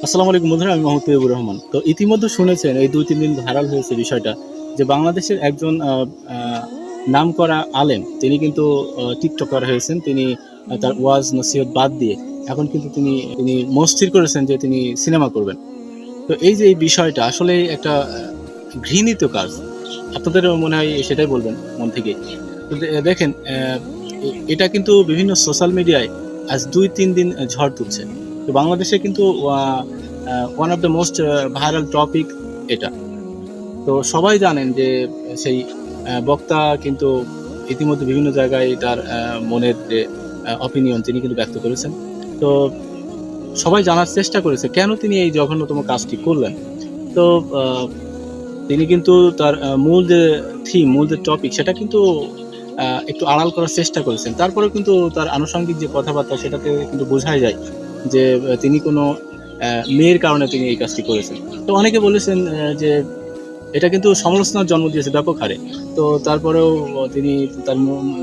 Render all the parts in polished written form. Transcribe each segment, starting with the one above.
আসসালামু আলাইকুম বন্ধুরা, আমি মোহাম্মদ তৈয়বুর রহমান। তো ইতিমধ্যে শুনেছেন এই ২-৩ দিন ভাইরাল হয়েছে বিষয়টা যে বাংলাদেশের একজন নামকরা আলেম তিনি কিন্তু টিকটকার হয়েছেন। তিনি তার ওয়াজ নসিহত বাদ দিয়ে এখন কিন্তু তিনি তিনি মনস্থির করেছেন যে তিনি সিনেমা করবেন। তো এই যে এই বিষয়টা আসলেই একটা ঘৃণিত কাজ। আপনাদেরও মনে হয় সেটাই বলবেন মন থেকেই। তো দেখেন এটা কিন্তু বিভিন্ন সোশ্যাল মিডিয়ায় আজ ২-৩ দিন ঝড় তুলছে। তো বাংলাদেশে কিন্তু one of the most viral topic এটা। তো সবাই জানেন যে সেই বক্তা কিন্তু ইতিমধ্যে বিভিন্ন জায়গায় তার মনের যে অপিনিয়ন তিনি কিন্তু ব্যক্ত করেছেন। তো সবাই জানার চেষ্টা করেছে কেন তিনি এই জঘন্যতম কাজটি করলেন। তো আ তিনি কিন্তু তার মূল যে থিম, মূল যে টপিক সেটা কিন্তু একটু আড়াল করার চেষ্টা করেছেন। তারপরেও কিন্তু তার আনুষঙ্গিক যে কথাবার্তা সেটাতে কিন্তু বোঝাই যায় যে তিনি কোনো মেয়ের কারণে তিনি এই কাজটি করেছেন। তো অনেকে বলেছেন যে এটা কিন্তু সমালোচনার জন্ম দিয়েছে ব্যাপক হারে। তো তারপরেও তিনি তার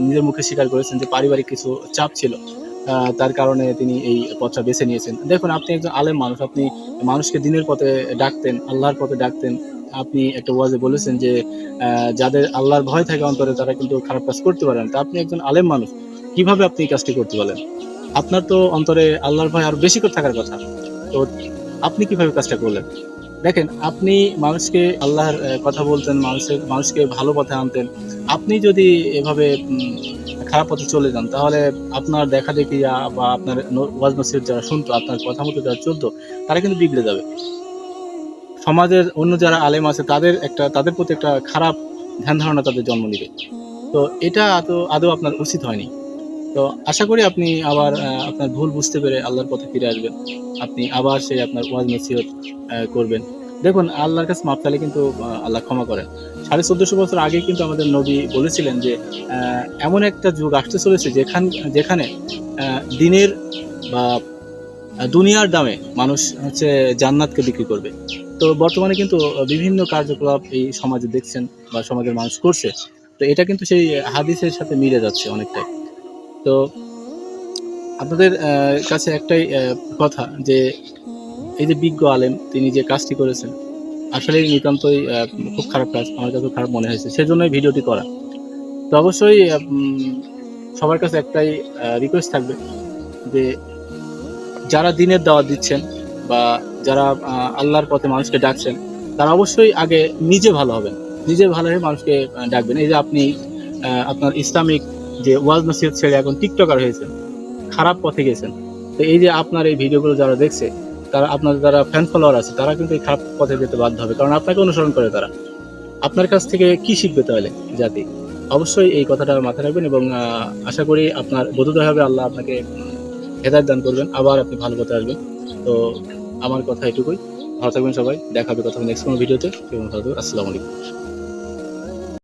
নিজের মুখে স্বীকার করেছেন যে পারিবারিক কিছু চাপ ছিল। তার কারণে তিনি এই পথটা বেছে নিয়েছেন। দেখুন আপনি একজন আলেম মানুষ, আপনি মানুষকে দিনের পথে ডাকতেন, আল্লাহর পথে ডাকতেন। আপনি একটা ওয়াজে বলেছেন যে যাদের আল্লাহর ভয় থাকে অন্তরে তারা কিন্তু খারাপ কাজ করতে পারে না। তো আপনি একজন আলেম মানুষ। কিভাবে আপনি এই কাজটি করতে পারলেন? আপনার তো অন্তরে আল্লাহর ভয় আরো বেশি করে থাকার কথা। তো আপনি কিভাবে কাজটা করলেন? দেখেন, আপনি মানুষকে আল্লাহর কথা বলতেন, মানুষকে ভালো পথে আনতেন। আপনি যদি এভাবে খারাপ পথে চলে যান, তাহলে আপনার দেখাদেখি বা আপনার ওয়াজ নসিহত যারা শুনতো, আপনার কথা মতো যারা চলতো, তারা কিন্তু বিগড়ে যাবে। সমাজের অন্য যারা আলেম আছে তাদের প্রতি একটা খারাপ ধ্যান ধারণা তাদের জন্ম নিবে। তো এটা আদৌ আপনার উচিত হয়নি। তো আশা করি আপনি আবার আপনার ভুল বুঝতে পেরে আল্লাহর পথে ফিরে আসবেন। আপনি আবার সেই আপনার ওয়াজ নসিহত করবেন। দেখুন আল্লাহর কাছে মাফ চাইলে কিন্তু আল্লাহ ক্ষমা করেন। ১৪৫০ বছর আগে কিন্তু আমাদের নবী বলেছিলেন যে আ এমন একটা যুগ আসতে চলেছে যেখানে আ দিনের বা দুনিয়ার দামে মানুষ হচ্ছে জান্নাতকে বিক্রি করবে। তো বর্তমানে কিন্তু বিভিন্ন কার্যকলাপ এই সমাজে দেখছেন বা সমাজের মানুষ করছে। তো এটা কিন্তু সেই হাদিসের সাথে মিলে যাচ্ছে অনেকটাই। তো আপনাদের কাছে একটাই কথা যে এই যে বিজ্ঞ আলেম তিনি যে কাজটি করেছেন, আসলেই নিতান্তই খুব খারাপ কাজ। আমার কাছেও খারাপ মনে হয়েছে। সেজন্যই ভিডিওটি করা। তো অবশ্যই সবার কাছে একটাই রিকোয়েস্ট থাকবে যে যারা দ্বীনের দাওয়াত দিচ্ছেন বা যারা আল্লাহর পথে মানুষকে ডাকছেন, তারা অবশ্যই আগে নিজে ভালো হবেন। নিজে ভালো হয়ে মানুষকে ডাকবেন। এই যে আপনি আপনার ইসলামিক যে ওয়াজ নসিহত ছেড়ে এখন টিকটকার হয়েছেন। খারাপ পথে গেছেন। তো এই যে আপনার এই ভিডিওগুলো যারা দেখছে, তারা আপনার যারা ফ্যান ফলোয়ার আছে, তারা কিন্তু এই খারাপ পথে যেতে বাধ্য হবে। কারণ আপনাকে অনুসরণ করে তারা। আপনার কাছ থেকে কি শিখবে তাহলে জাতি? অবশ্যই এই কথাটা মাথায় রাখবেন এবং আশা করি আপনার বোধোদয় হবে আল্লাহ আপনাকে হেদায়েত দান করবেন। আবার আপনি ভালো পথে আসবেন। তো আমার কথা এটুকুই। ভালো থাকবেন সবাই। দেখা হবে কথা হবে নেক্সট কোনো ভিডিওতে। সে পর্যন্ত ভালো থাকবেন। আসসালামু আলাইকুম।